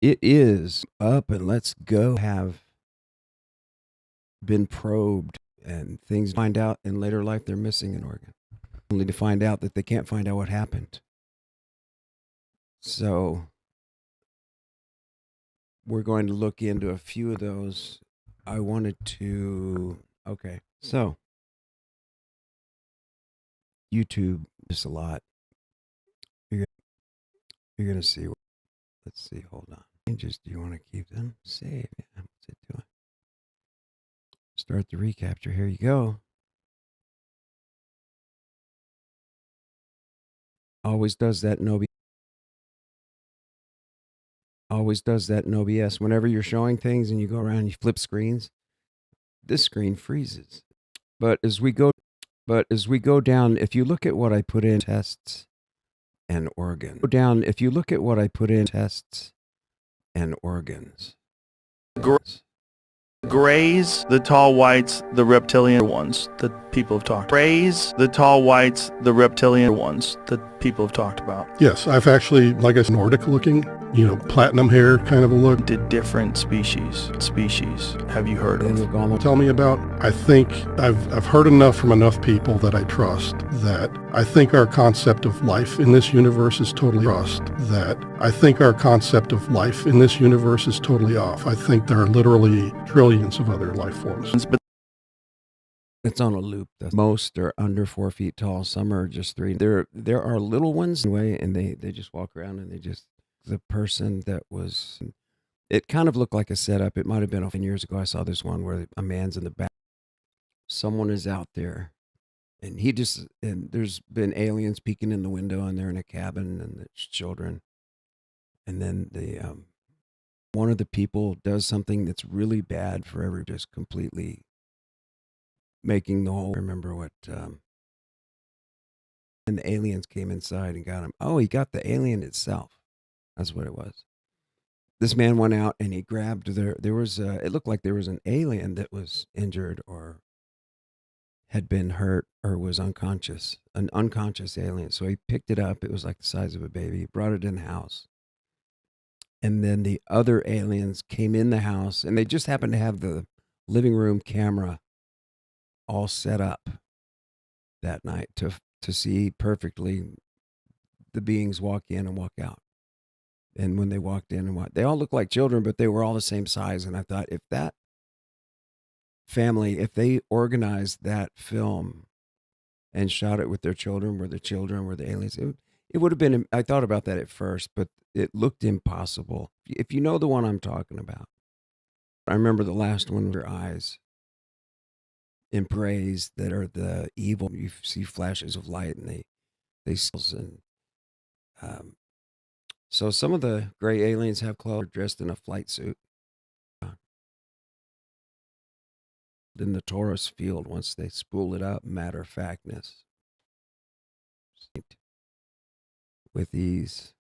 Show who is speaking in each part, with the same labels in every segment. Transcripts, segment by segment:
Speaker 1: It is up and let's go have been probed and things find out in later life they're missing an organ, only to find out that they can't find out what happened. So we're going to look into a few of those. I wanted to, okay, so YouTube is a lot. You're going to see, let's see, hold on. Changes, do you want to keep them? Save, yeah, what's it doing? Start the recapture, here you go. Always does that in OBS. Always does that in OBS. Whenever you're showing things and you go around and you flip screens, this screen freezes. But as we go down, if you look at what I put in tests and organ, go down. If you look at what I put in tests and organs,
Speaker 2: Grays, the tall whites, the reptilian ones that people have talked. Grays, the tall whites, the reptilian ones that people have talked about.
Speaker 3: Yes, I've actually, like I said, Nordic looking, platinum hair kind of a look.
Speaker 2: Did different species. Have you heard of?
Speaker 3: Tell me about, I think I've heard enough from enough people that I trust that I think our concept of life in this universe is totally off. I think there are literally trillions of other life forms.
Speaker 2: But
Speaker 1: it's on a loop. Most are under 4 feet tall. Some are just 3. There are little ones anyway, and they just walk around and the person that was, it kind of looked like a setup. It might have been 10 years ago. I saw this one where a man's in the back. Someone is out there, and there's been aliens peeking in the window, and they're in a cabin, and there's children. And then one of the people does something that's really bad for just completely making the whole, remember what, and the aliens came inside and got him. Oh, he got the alien itself. That's what it was. This man went out and he grabbed there was it looked like there was an alien that was injured or had been hurt or was unconscious, an unconscious alien. So he picked it up. It was like the size of a baby. He brought it in the house. And then the other aliens came in the house, and they just happened to have the living room camera all set up that night to see perfectly the beings walk in and walk out. And when they walked in they all looked like children, but they were all the same size. And I thought, if that family, if they organized that film and shot it with their children, were the aliens, it would have been, I thought about that at first, but it looked impossible. If you know the one I'm talking about. I remember the last one with their eyes in praise that are the evil. You see flashes of light and they so some of the gray aliens have clothes dressed in a flight suit. In the torus field, once they spool it up, matter of factness with these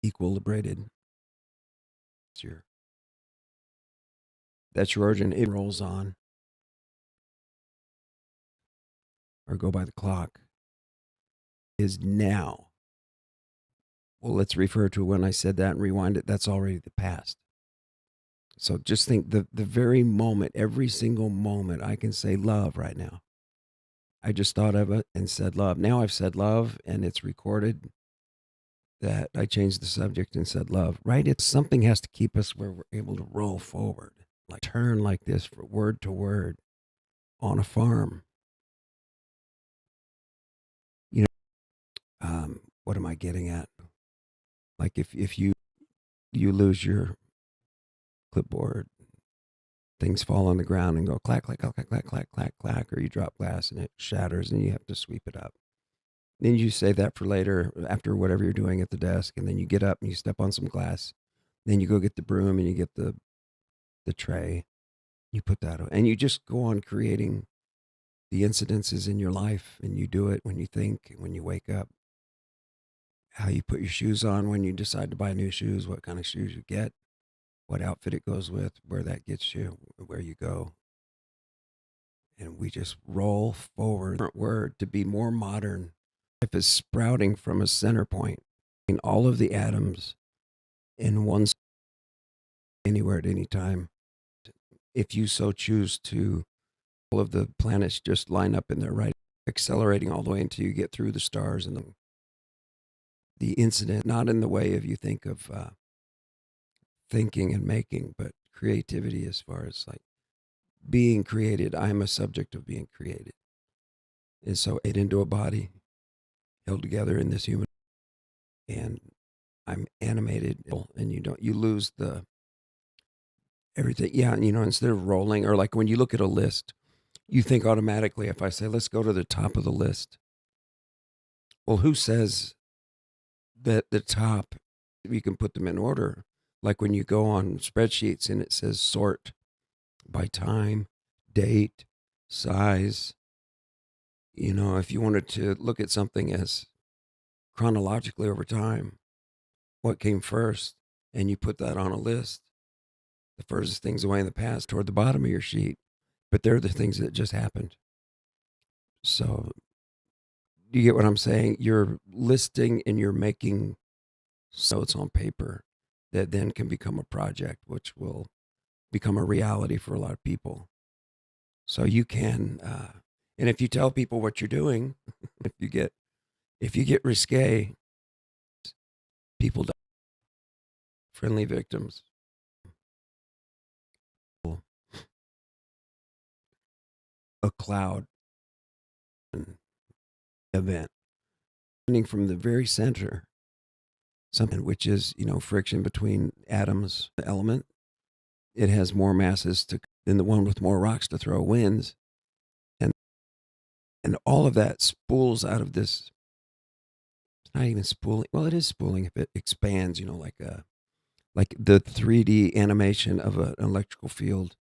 Speaker 1: equilibrated. That's your origin. It rolls on or go by the clock is now. Well, let's refer to when I said that and rewind it. That's already the past. So just think the very moment, every single moment I can say love right now. I just thought of it and said love. Now I've said love and it's recorded that I changed the subject and said love, right? It's something has to keep us where we're able to roll forward, like turn like this for word to word on a farm. What am I getting at? Like if you lose your clipboard, things fall on the ground and go clack, clack, clack, clack, clack, clack, clack, or you drop glass and it shatters and you have to sweep it up. Then you save that for later after whatever you're doing at the desk, and then you get up and you step on some glass. Then you go get the broom and you get the tray. You put that on, and you just go on creating the incidences in your life, and you do it when you think, when you wake up. How you put your shoes on when you decide to buy new shoes, what kind of shoes you get, what outfit it goes with, where that gets you, where you go. And we just roll forward. Word to be more modern. Life is sprouting from a center point in all of the atoms in one anywhere at any time. If you so choose to, all of the planets just line up in their right, accelerating all the way until you get through the stars and the incident, not in the way of you think of thinking and making, but creativity as far as like being created. I'm a subject of being created. And so it into a body held together in this human, and I'm animated, and you lose the everything. Yeah. Instead of rolling, or like when you look at a list, you think automatically, if I say, let's go to the top of the list. Well, who says that the top, you can put them in order? Like when you go on spreadsheets and it says sort by time, date, size. If you wanted to look at something as chronologically over time, what came first, and you put that on a list, the furthest things away in the past toward the bottom of your sheet, but they're the things that just happened. So do you get what I'm saying? You're listing and you're making notes on paper that then can become a project, which will become a reality for a lot of people. So you can, and if you tell people what you're doing, if you get risque, people die. Friendly victims. A cloud event coming from the very center, something which is, friction between atoms, the element. It has more masses than the one with more rocks to throw wins. And all of that spools out of this. It's not even spooling. Well, it is spooling if it expands, like the 3D animation of an electrical field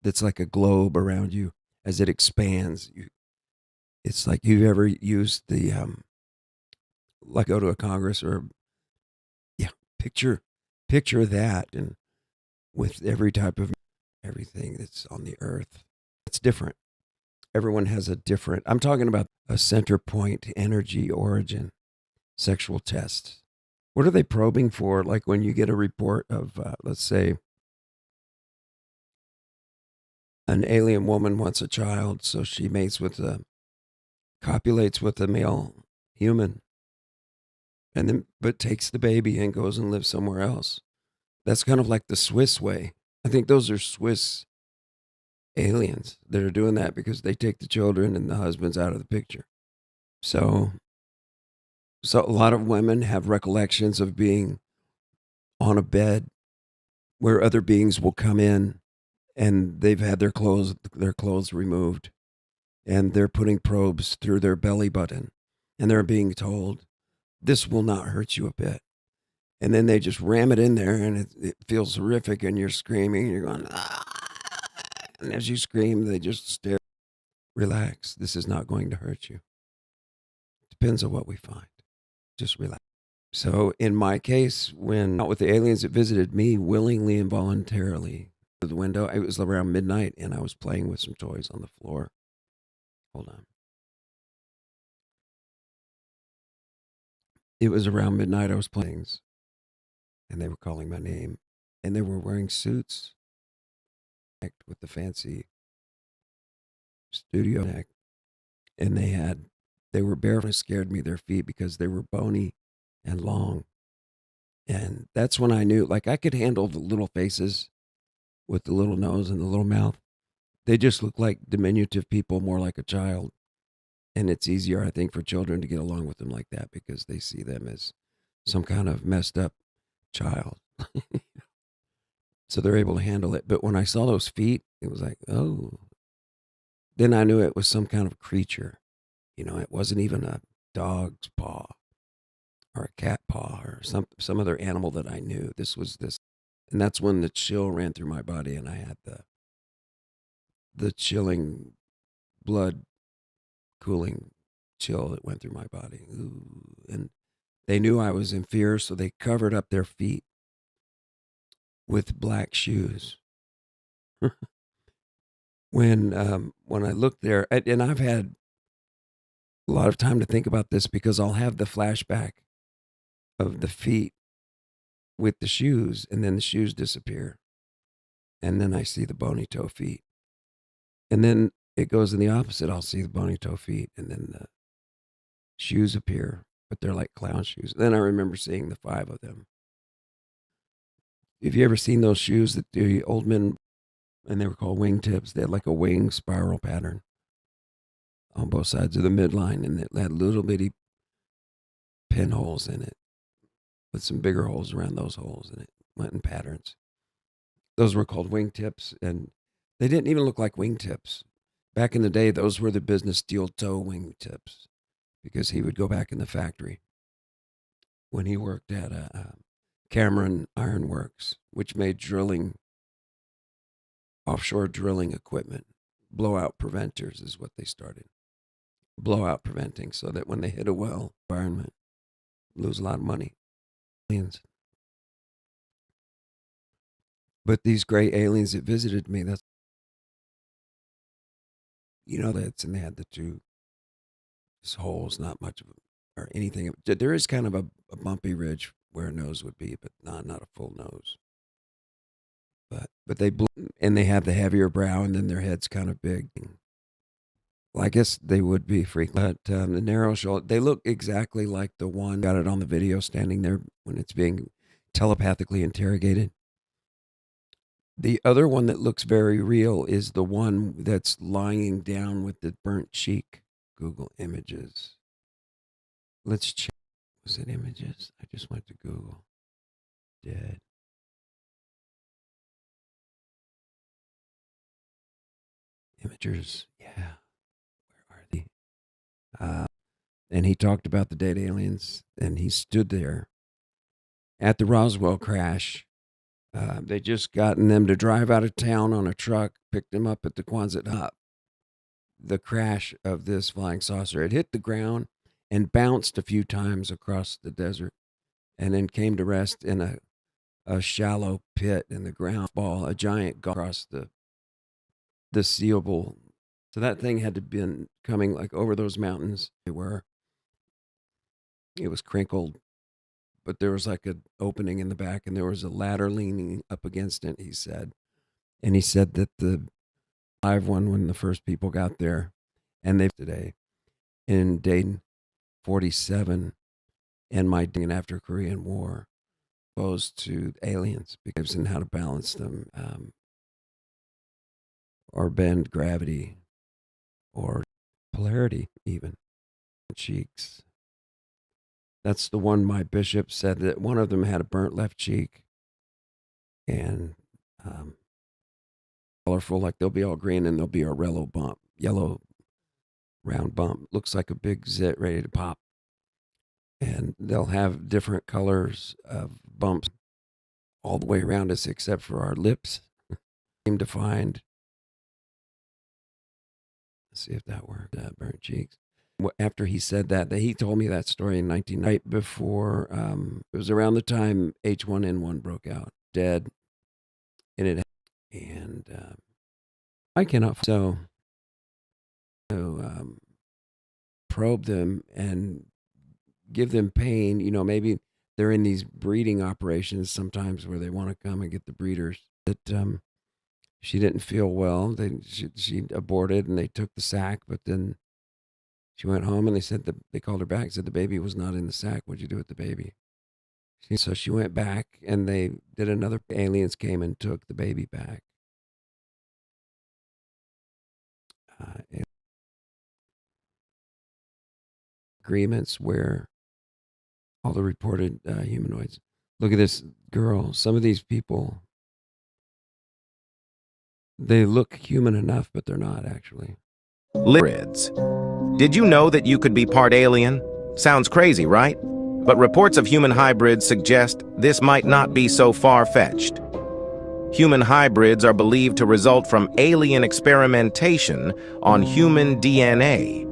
Speaker 1: that's like a globe around you as it expands. It's like you've ever used the like go to a Congress or picture that, and with every type of everything that's on the earth, it's different. Everyone has a different. I'm talking about a center point energy origin sexual test. What are they probing for? Like when you get a report of, let's say, an alien woman wants a child, so she copulates with a male human, and then but takes the baby and goes and lives somewhere else. That's kind of like the Swiss way. I think those are Swiss aliens that are doing that because they take the children and the husband's out of the picture. So a lot of women have recollections of being on a bed where other beings will come in, and they've had their clothes removed, and they're putting probes through their belly button, and they're being told, this will not hurt you a bit. And then they just ram it in there, and it feels horrific, and you're screaming, and you're going, ah. And as you scream, they just stare. Relax. This is not going to hurt you. Depends on what we find. Just relax. So in my case, when out with the aliens that visited me willingly and voluntarily through the window, it was around midnight, and I was playing with some toys on the floor. Hold on. It was around midnight. I was playing, and they were calling my name, and they were wearing suits with the fancy studio neck, and they were barefoot. Scared me, their feet, because they were bony and long. And that's when I knew, like, I could handle the little faces with the little nose and the little mouth. They just look like diminutive people, more like a child. And it's easier, I think, for children to get along with them like that because they see them as some kind of messed up child. So they're able to handle it. But when I saw those feet, it was like, oh. Then I knew it was some kind of creature. It wasn't even a dog's paw or a cat paw or some other animal that I knew. This was this. And that's when the chill ran through my body, and I had the chilling, blood cooling chill that went through my body. Ooh. And they knew I was in fear, so they covered up their feet with black shoes. When I looked there, and I've had a lot of time to think about this because I'll have the flashback of the feet with the shoes, and then the shoes disappear. and then I see the bony toe feet. And then it goes in the opposite. I'll see the bony toe feet, and then the shoes appear, but they're like clown shoes. Then I remember seeing the 5 of them. Have you ever seen those shoes that the old men, and they were called wingtips? They had like a wing spiral pattern on both sides of the midline, and it had little bitty pinholes in it with some bigger holes around those holes, and it went in patterns. Those were called wingtips, and they didn't even look like wingtips. Back in the day, those were the business steel toe wingtips, because he would go back in the factory when he worked at Cameron Iron Works, which made offshore drilling equipment. Blowout preventers is what they started. Blowout preventing, so that when they hit a well environment, lose a lot of money. Aliens. But these gray aliens that visited me, that's, and they had the 2 holes, not much of or anything. There is kind of a bumpy ridge where a nose would be, but not a full nose. But they and they have the heavier brow, and then their head's kind of big. Well, I guess they would be frequent. But the narrow shoulder, they look exactly like the one got it on the video standing there when it's being telepathically interrogated. The other one that looks very real is the one that's lying down with the burnt cheek. Google images. Let's check. Was it images? I just went to Google. Dead. Imagers. Yeah. Where are they? And he talked about the dead aliens, and he stood there at the Roswell crash. They just gotten them to drive out of town on a truck, picked them up at the Quonset Hut. The crash of this flying saucer, it hit the ground and bounced a few times across the desert, and then came to rest in a shallow pit in the ground. A giant across the seeable. So that thing had to been coming like over those mountains. It was crinkled, but there was like an opening in the back, and there was a ladder leaning up against it, he said. And he said that the live one, when the first people got there, and they've today in Dayton 47, and after Korean War, exposed to aliens because and how to balance them, or bend gravity, or polarity even. Cheeks. That's the one my bishop said that one of them had a burnt left cheek, and colorful, like they'll be all green, and there'll be a yellow round bump. Looks like a big zit ready to pop. And they'll have different colors of bumps all the way around us except for our lips. Seem to find, let's see if that worked, burnt cheeks. After he said that he told me that story in 1990, right before, it was around the time H1N1 broke out, dead, and I cannot probe them and give them pain. Maybe they're in these breeding operations sometimes where they want to come and get the breeders. That she didn't feel well. She aborted, and they took the sac, but then she went home, and they said they called her back and said the baby was not in the sac. What'd you do with the baby? So she went back, and they did another. Aliens came and took the baby back. Agreements where all the reported humanoids. Look at this girl. Some of these people, they look human enough, but they're not actually.
Speaker 4: Hybrids. Did you know that you could be part alien? Sounds crazy, right? But reports of human hybrids suggest this might not be so far-fetched. Human hybrids are believed to result from alien experimentation on human DNA,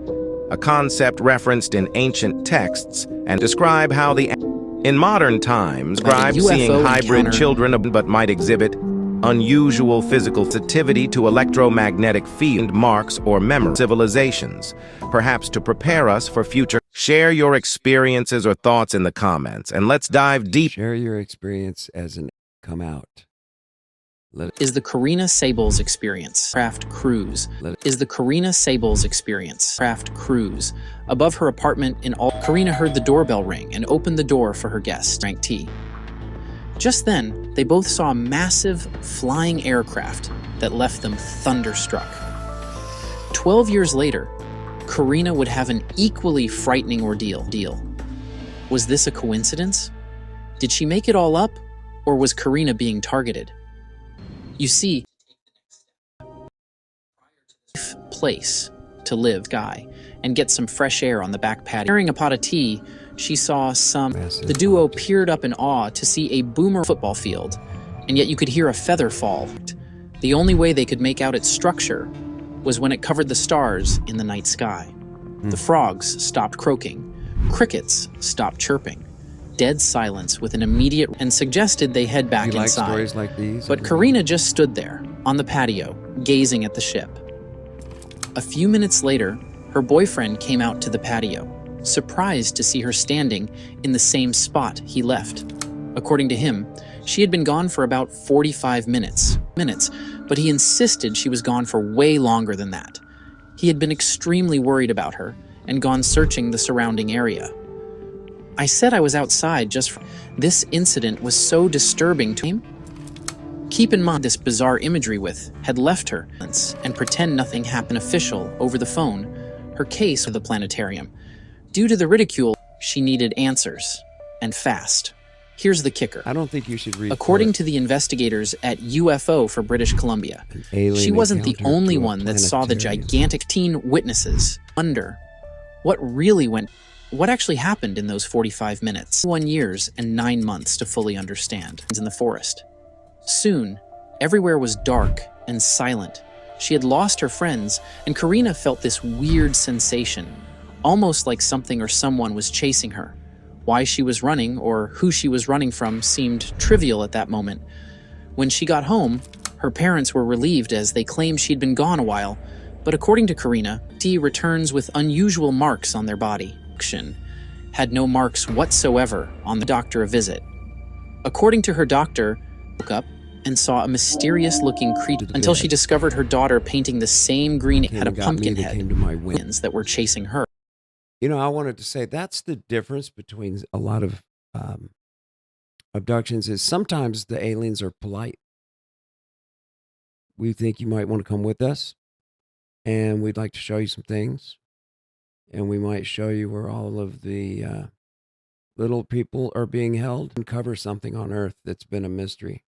Speaker 4: a concept referenced in ancient texts, and describe how in modern times, describe seeing hybrid children but might exhibit unusual physical sensitivity to electromagnetic field marks or memory civilizations, perhaps to prepare us for future. Share your experiences or thoughts in the comments, and let's dive deep.
Speaker 1: Share your experience as an come out.
Speaker 5: is the Karina Sable's experience. Craft cruise is the Karina Sable's experience. Craft cruise. Above her apartment in Karina heard the doorbell ring and opened the door for her guest, drank tea. Just then, they both saw a massive flying aircraft that left them thunderstruck. 12 years later, Karina would have an equally frightening ordeal. Was this a coincidence? Did she make it all up, or was Karina being targeted? You see, place to live, guy, and get some fresh air on the back patio. Carrying a pot of tea, she saw the duo peered up in awe to see a boomer football field, and yet you could hear a feather fall. The only way they could make out its structure was when it covered the stars in the night sky. The frogs stopped croaking, crickets stopped chirping. Dead silence with an immediate and suggested they head back inside.
Speaker 1: Like stories like these?
Speaker 5: But Karina just stood there on the patio, gazing at the ship. A few minutes later, her boyfriend came out to the patio, surprised to see her standing in the same spot he left. According to him, she had been gone for about 45 minutes, but he insisted she was gone for way longer than that. He had been extremely worried about her and gone searching the surrounding area. I said I was outside just for this incident was so disturbing to him. Keep in mind this bizarre imagery had left her and pretend nothing happened official over the phone, her case of the planetarium. Due to the ridicule, she needed answers, and fast. Here's the kicker.
Speaker 1: I don't think you should read.
Speaker 5: According to the investigators at UFO for British Columbia, she wasn't the only one that saw the gigantic teen witnesses. Wonder what actually happened in those 45 minutes? 1 year and 9 months to fully understand. In the forest. Soon, everywhere was dark and silent. She had lost her friends, and Karina felt this weird sensation, almost like something or someone was chasing her. Why she was running or who she was running from seemed trivial at that moment. When she got home, her parents were relieved as they claimed she'd been gone a while, but according to Karina, T returns with unusual marks on their body. Had no marks whatsoever on the doctor a visit. According to her doctor, woke up and saw a mysterious-looking creature until she discovered her daughter painting the same green had a pumpkin head that were chasing her.
Speaker 1: You know, I wanted to say that's the difference between a lot of abductions is sometimes the aliens are polite. We think you might want to come with us, and we'd like to show you some things. And we might show you where all of the little people are being held and cover something on Earth that's been a mystery,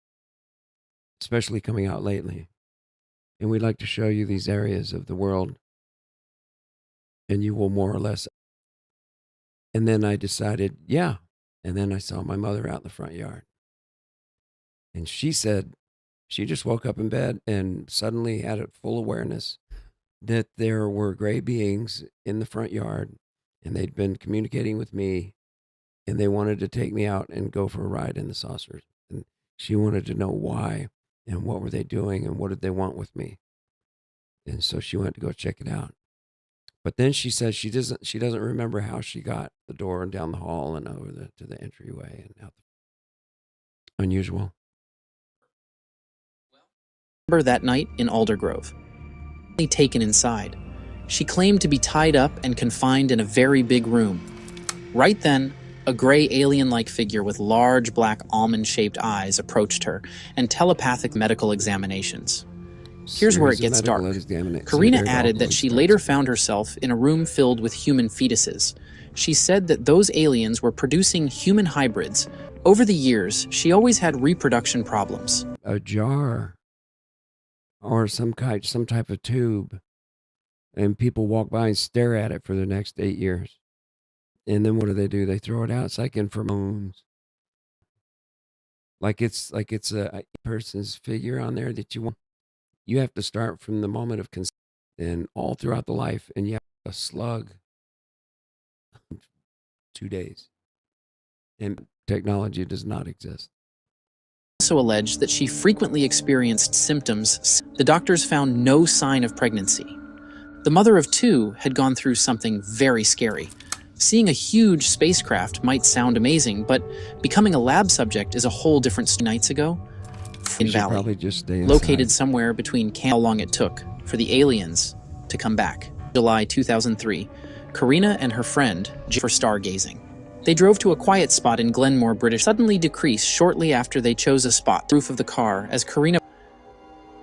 Speaker 1: especially coming out lately. And we'd like to show you these areas of the world, and you will more or less. And then I decided, yeah. And then I saw my mother out in the front yard. And she said she just woke up in bed and suddenly had a full awareness that there were gray beings in the front yard, and they'd been communicating with me, and they wanted to take me out and go for a ride in the saucers. And she wanted to know why and what were they doing and what did they want with me. And so she went to go check it out. But then she says she doesn't remember how she got the door and down the hall and over to the entryway and out. Unusual.
Speaker 5: Remember that night in Aldergrove. Taken inside. She claimed to be tied up and confined in a very big room. Right then, a gray alien-like figure with large black almond-shaped eyes approached her and telepathic medical examinations. Here's where it gets dark. Karina added that she later found herself in a room filled with human fetuses. She said that those aliens were producing human hybrids. Over the years, she always had reproduction problems.
Speaker 1: A jar or some type of tube, and people walk by and stare at it for the next 8 years. And then what do? They throw it out. It's like in pheromones. Like it's a person's figure on there that you want. You have to start from the moment of conception and all throughout the life, and you have a slug 2 days. And technology does not exist.
Speaker 5: Also alleged that she frequently experienced symptoms. The doctors found no sign of pregnancy. The mother of two had gone through something very scary. Seeing a huge spacecraft might sound amazing, but becoming a lab subject is a whole different story. Nights ago,
Speaker 1: We should
Speaker 5: Valley,
Speaker 1: probably just stay inside.
Speaker 5: located somewhere between how long it took for the aliens to come back. July 2003, Karina and her friend for stargazing. They drove to a quiet spot in Glenmore, British, suddenly decreased shortly after they chose a spot, the roof of the car, as Karina.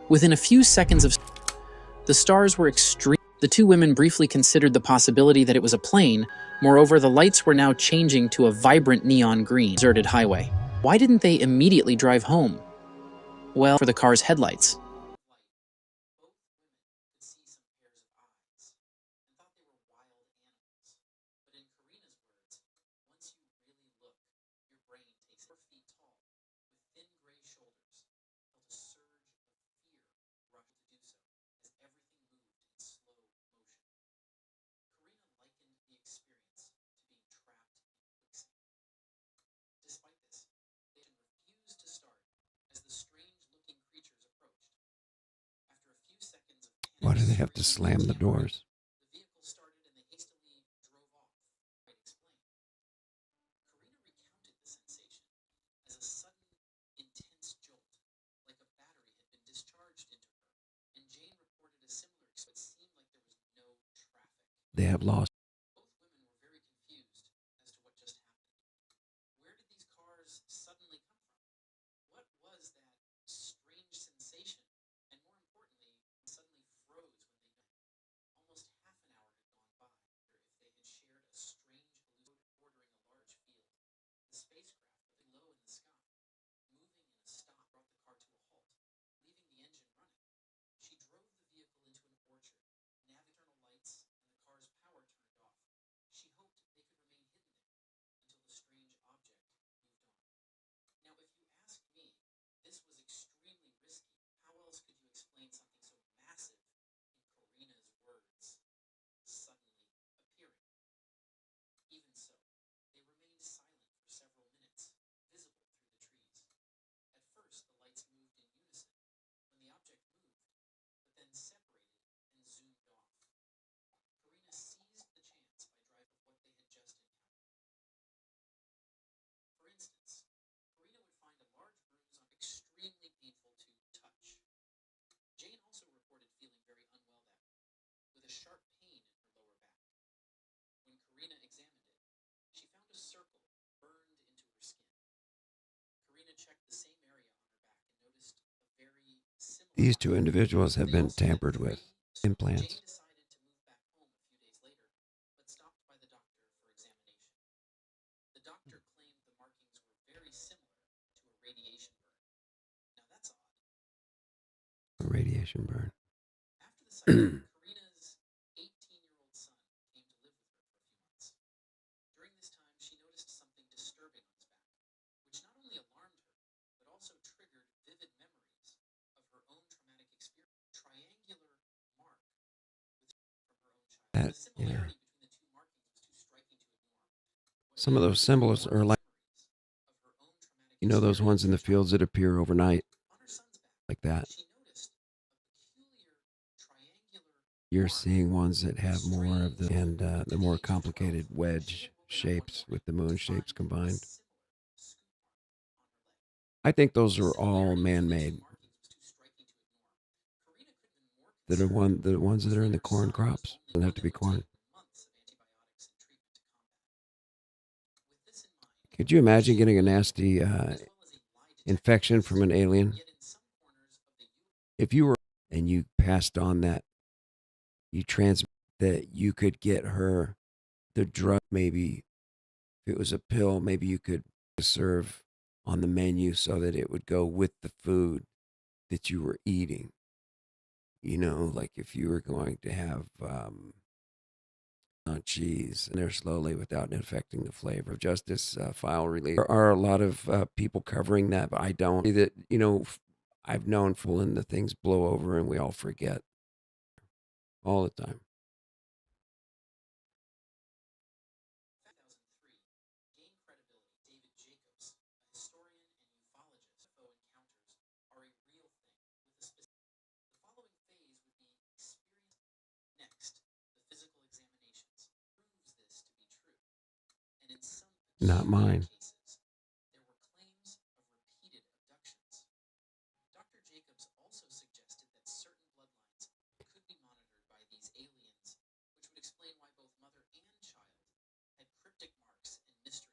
Speaker 5: Within a few seconds of the stars were extreme. The two women briefly considered the possibility that it was a plane. Moreover, the lights were now changing to a vibrant neon green, deserted highway. Why didn't they immediately drive home? Well, for the car's headlights.
Speaker 1: Why do they have to slam the doors? They have lost. These two individuals have been tampered with. Implants. A radiation burn. That, yeah. Some of those symbols are like, you know, those ones in the fields that appear overnight, like that. You're seeing ones that have more of the more complicated wedge shapes with the moon shapes combined. I think those are all man-made. The ones that are in the corn crops. Don't have to be corn. Could you imagine getting a nasty infection from an alien? If you were and you passed on that, you transmit that you could get her the drug. Maybe if it was a pill, maybe you could serve on the menu so that it would go with the food that you were eating. You know, like if you were going to have cheese and there slowly without affecting the flavor. Justice file release. There are a lot of people covering that, but I don't. That, you know, I've known full and the things blow over and we all forget all the time. Not mine.
Speaker 5: also suggested that certain bloodlines could be monitored by these aliens, which would explain why both mother and child had cryptic marks and mystery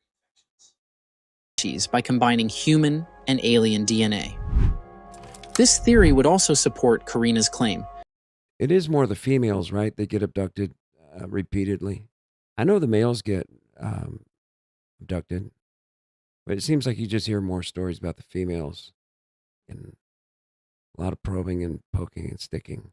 Speaker 5: infections. By combining human and alien DNA. This theory would also support Karina's claim.
Speaker 1: It is more the females, right? They get abducted repeatedly. I know the males get abducted, but it seems like you just hear more stories about the females and a lot of probing and poking and sticking.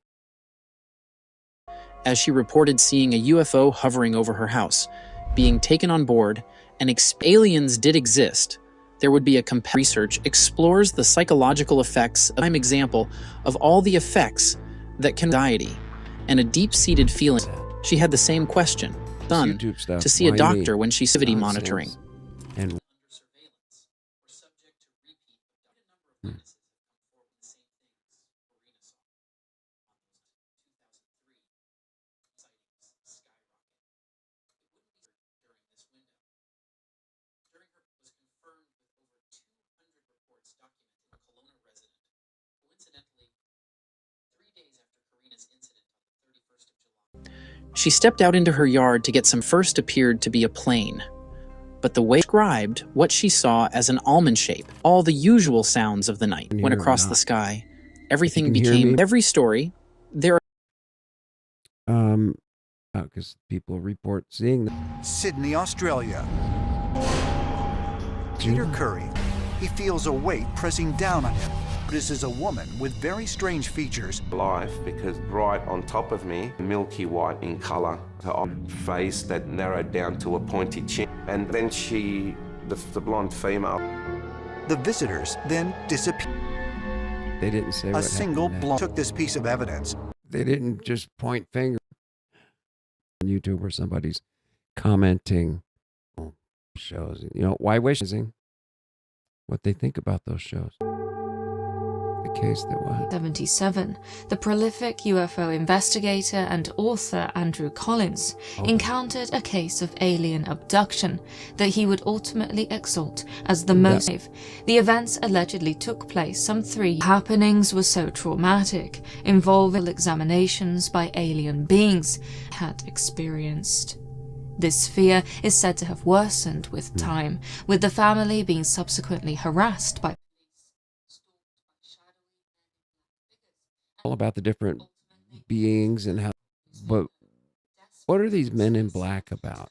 Speaker 5: As she reported seeing a UFO hovering over her house, being taken on board, and aliens did exist, there would be a compelling research explores the psychological effects, a prime example of all the effects that can anxiety and a deep-seated feeling. She had the same question, done, to see a doctor when she's activity monitoring.
Speaker 1: And
Speaker 5: She stepped out into her yard to get some. First appeared to be a plane, but the way described what she saw as an almond shape. All the usual sounds of the night went across the sky. Everything became every story. There
Speaker 1: are because people report seeing them.
Speaker 6: Sydney, Australia. Peter Curry. He feels a weight pressing down on him. This is a woman with very strange features.
Speaker 7: Life, because right on top of me, milky white in color, her face that narrowed down to a pointy chin, and then the blonde female.
Speaker 6: The visitors then disappeared.
Speaker 1: They didn't say
Speaker 6: a single blonde took this piece of evidence.
Speaker 1: They didn't just point finger on YouTube where somebody's commenting shows. You know, why wishing what they think about those shows. Case that was
Speaker 8: 77, the prolific UFO investigator and author Andrew Collins encountered a case of alien abduction that he would ultimately exalt as the most. The events allegedly took place some 3 happenings were so traumatic, involving examinations by alien beings had experienced. This fear is said to have worsened with time, with the family being subsequently harassed by
Speaker 1: all about the different beings and how, but what are these men in black about?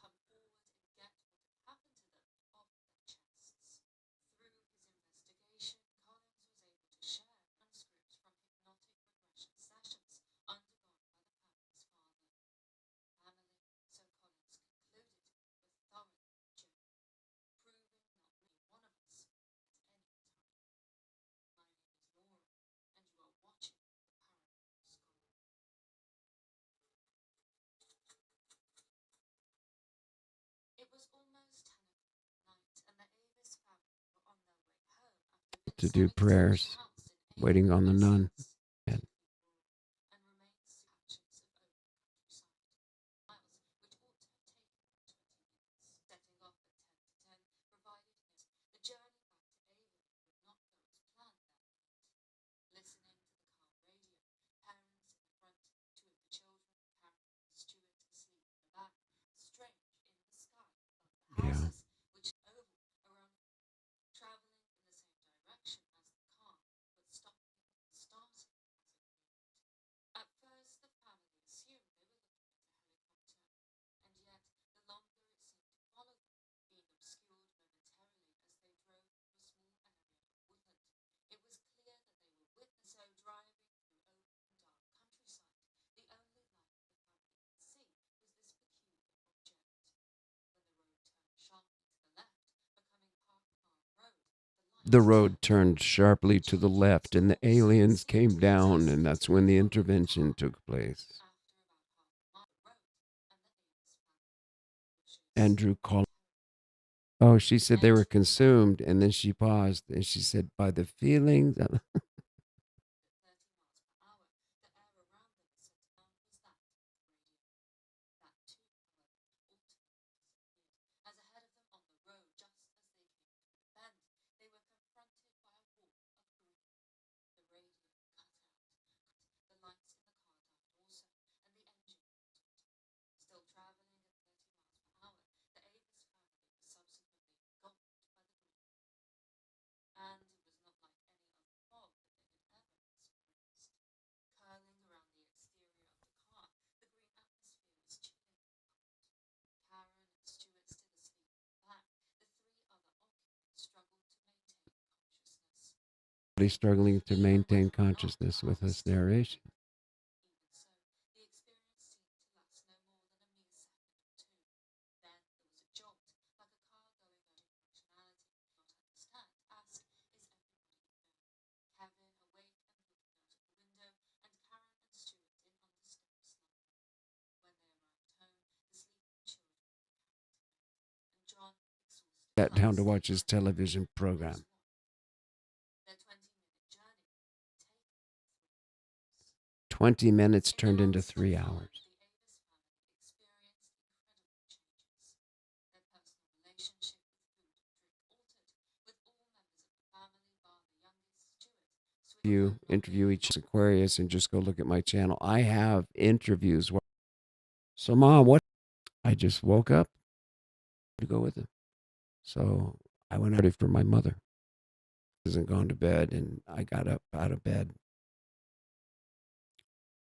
Speaker 1: To do prayers, waiting on the nun. And yeah. The road turned sharply to the left and the aliens came down, and that's when the intervention took place. Andrew called. Oh, she said they were consumed, and then she paused and she said, by the feelings. He's struggling to maintain consciousness with this narration. Sat down to watch his television program. 20 minutes turned into 3 hours. You interview each Aquarius and just go look at my channel. I have interviews. So, Mom, what? I just woke up to go with him. So I went out for my mother. She hasn't gone to bed, and I got up out of bed.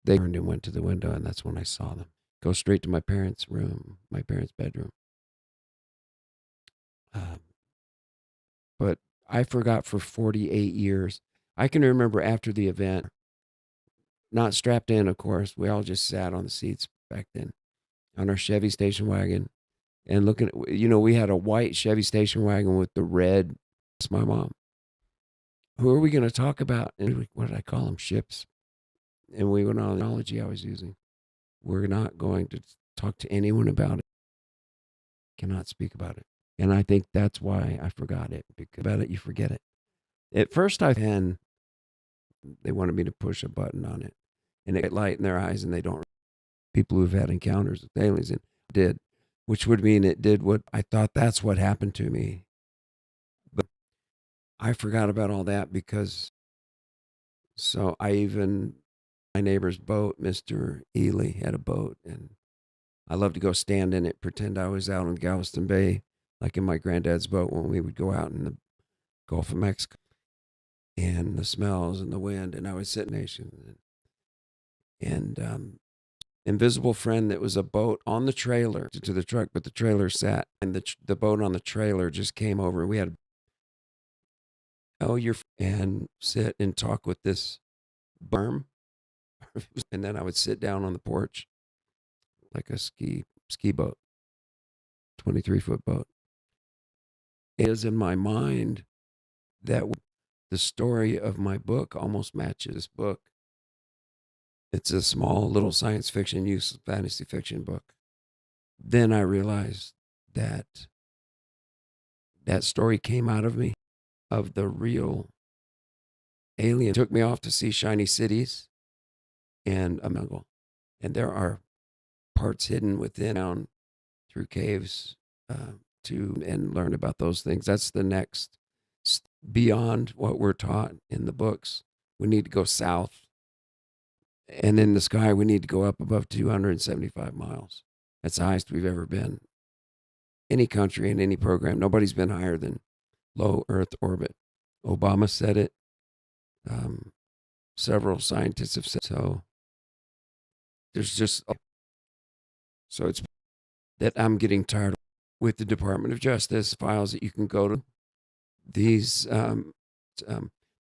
Speaker 1: They turned and went to the window, and that's when I saw them go straight to my parents' room, my parents' bedroom. But I forgot for 48 years. I can remember after the event, not strapped in, of course. We all just sat on the seats back then on our Chevy station wagon and looking at, we had a white Chevy station wagon with the red. It's my mom. Who are we going to talk about? And what did I call them? Ships. And we went on the analogy I was using. We're not going to talk to anyone about it. Cannot speak about it. And I think that's why I forgot it. Because about it, you forget it. At first, they wanted me to push a button on it. And it got light in their eyes, and they don't. People who've had encounters with aliens and did, which would mean it did what I thought that's what happened to me. But I forgot about all that because, so my neighbor's boat, Mr. Ely, had a boat, and I loved to go stand in it, pretend I was out in Galveston Bay, like in my granddad's boat when we would go out in the Gulf of Mexico, and the smells and the wind, and I would sit in nation. And invisible friend that was a boat on the trailer to the truck, but the trailer sat, and the boat on the trailer just came over. We had and sit and talk with this Sperm, and then I would sit down on the porch like a ski boat, 23-foot boat. It is in my mind that the story of my book almost matches this book. It's a small little science fiction, fantasy fiction book. Then I realized that story came out of me, of the real alien. It took me off to see shiny cities and a jungle. And there are parts hidden within, down through caves and learn about those things. That's the next, beyond what we're taught in the books. We need to go south. And in the sky, we need to go up above 275 miles. That's the highest we've ever been. Any country in any program, nobody's been higher than low Earth orbit. Obama said it. Several scientists have said so. There's just, so it's that I'm getting tired with the Department of Justice files that you can go to. These, there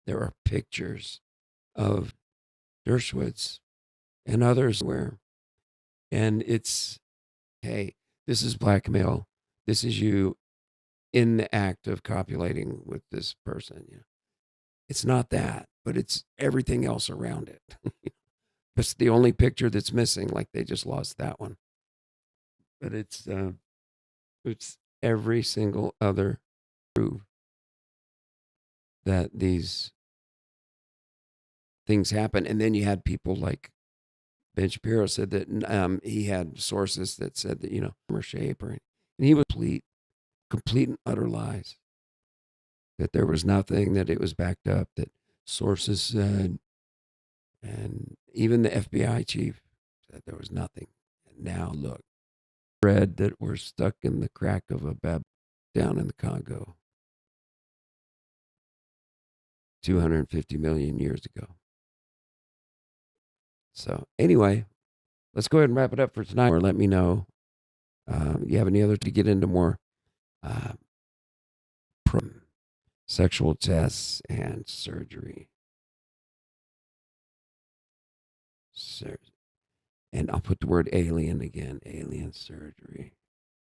Speaker 1: are pictures of Dershowitz and others and it's, hey, this is blackmail. This is you in the act of copulating with this person. It's not that, but it's everything else around it. It's the only picture that's missing, like they just lost that one. But it's every single other proof that these things happen. And then you had people like Ben Shapiro said that he had sources that said that, or shape, and he was complete and utter lies. That there was nothing, that it was backed up, that sources said, and even the FBI chief said there was nothing. And now look, read that we're stuck in the crack of a bab down in the Congo 250 million years ago. So anyway, let's go ahead and wrap it up for tonight, or let me know you have any other to get into more Sexual tests and surgery. And I'll put the word alien again. Alien surgery.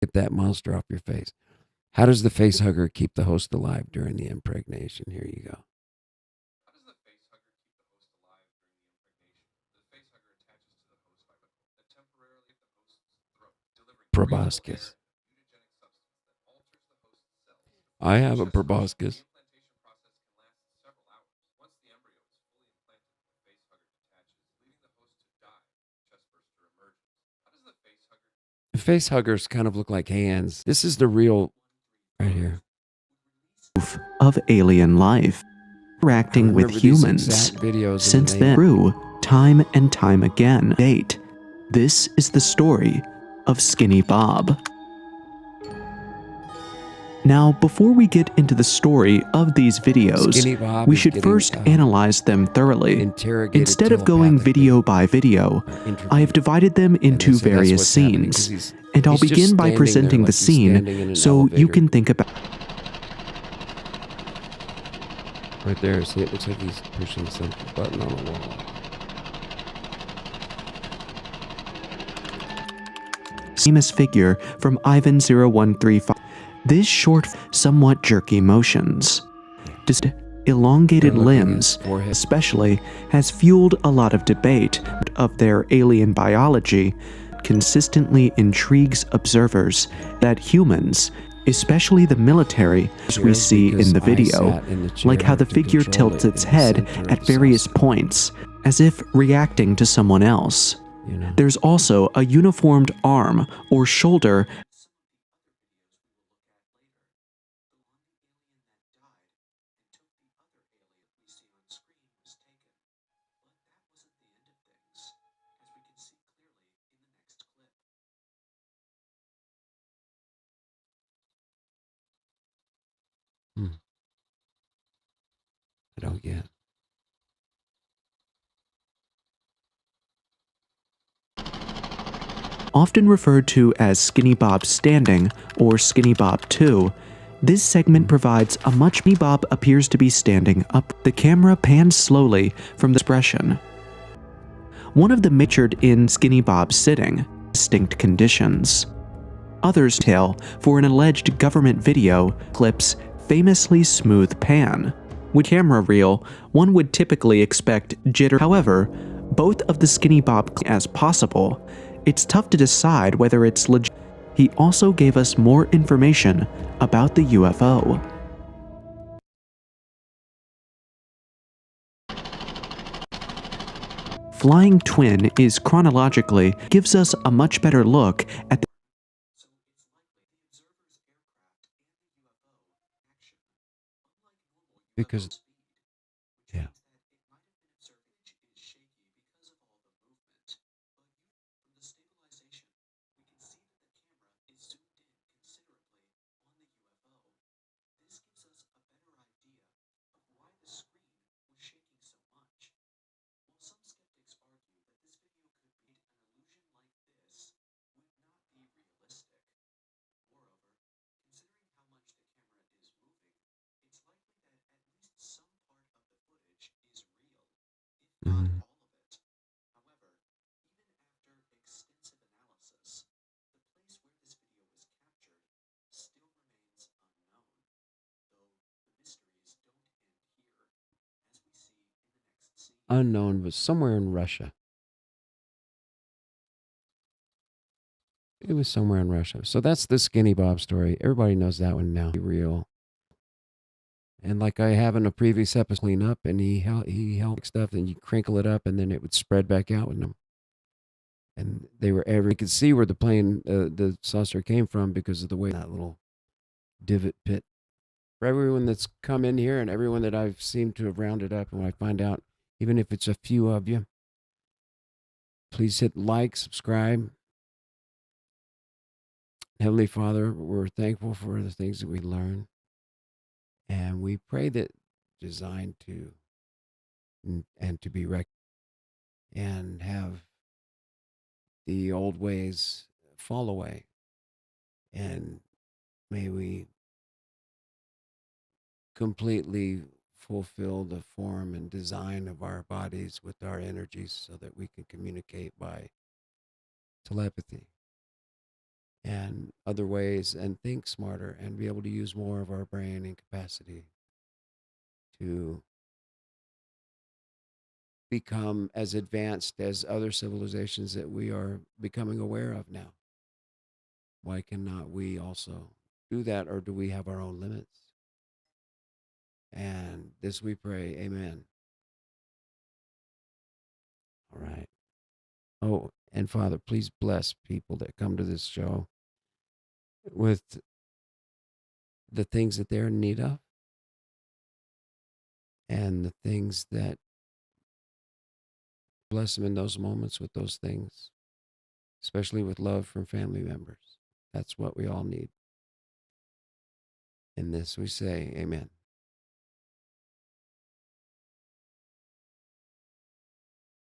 Speaker 1: Get that monster off your face. How does the face hugger keep the host alive during the impregnation? Here you go.
Speaker 9: How does the face hugger keep the host alive during the impregnation? The face hugger attaches to the host by that temporarily at the host's throat, delivering
Speaker 1: Proboscis.
Speaker 9: mutagenic substance that alters the host's cells.
Speaker 1: I have a proboscis.
Speaker 9: The implantation process can last several hours. Once the embryo is fully implanted, the face hugger detaches, leaving the host to die. Chest burster emerges. How does the face hugger?
Speaker 1: The face huggers kind of look like hands. This is the real right here.
Speaker 10: Of alien life interacting with humans since then through time and time again. Date. This is the story of Skinny Bob. Now, before we get into the story of these videos, we should first analyze them thoroughly. Instead of going video by video, I have divided them into various scenes, and I'll begin by presenting the scene so you can think about.
Speaker 1: Right there, see, it looks like he's pushing some button on a wall.
Speaker 10: Famous figure from Ivan 0135. This short, somewhat jerky motions, just elongated limbs, especially, has fueled a lot of debate of their alien biology. Consistently intrigues observers that humans, especially the military, as we see in the video, like how the figure tilts its head at various points, as if reacting to someone else. There's also a uniformed arm or shoulder.
Speaker 1: I don't get.
Speaker 10: Often referred to as Skinny Bob Standing or Skinny Bob 2, this segment provides a much. Skinny Bob appears to be standing up. The camera pans slowly from the expression. One of the matured in Skinny Bob sitting, distinct conditions. Others tell for an alleged government video clips famously smooth pan. With camera reel, one would typically expect jitter. However, both of the Skinny Bob as possible, it's tough to decide whether it's legit. He also gave us more information about the UFO. Flying Twin is chronologically gives us a much better look at the
Speaker 1: Because, yeah. Mm. Unknown was somewhere in Russia. It was somewhere in Russia. So that's the Skinny Bob story. Everybody knows that one now. Real. And like I have in a previous episode, clean up, and he held stuff, and you crinkle it up, and then it would spread back out with them. And they were you could see where the plane, the saucer came from because of the way that little divot pit. For everyone that's come in here and everyone that I've seemed to have rounded up, and when I find out, even if it's a few of you, please hit like, subscribe. Heavenly Father, we're thankful for the things that we learn. And we pray that designed to and to be and have the old ways fall away. And may we completely fulfill the form and design of our bodies with our energies so that we can communicate by telepathy and other ways and think smarter and be able to use more of our brain and capacity to become as advanced as other civilizations that we are becoming aware of now. Why cannot we also do that, or do we have our own limits? And this we pray, amen. All right. Oh, and Father, please bless people that come to this show with the things that they're in need of and the things that bless them in those moments with those things, especially with love from family members. That's what we all need. In this we say, amen.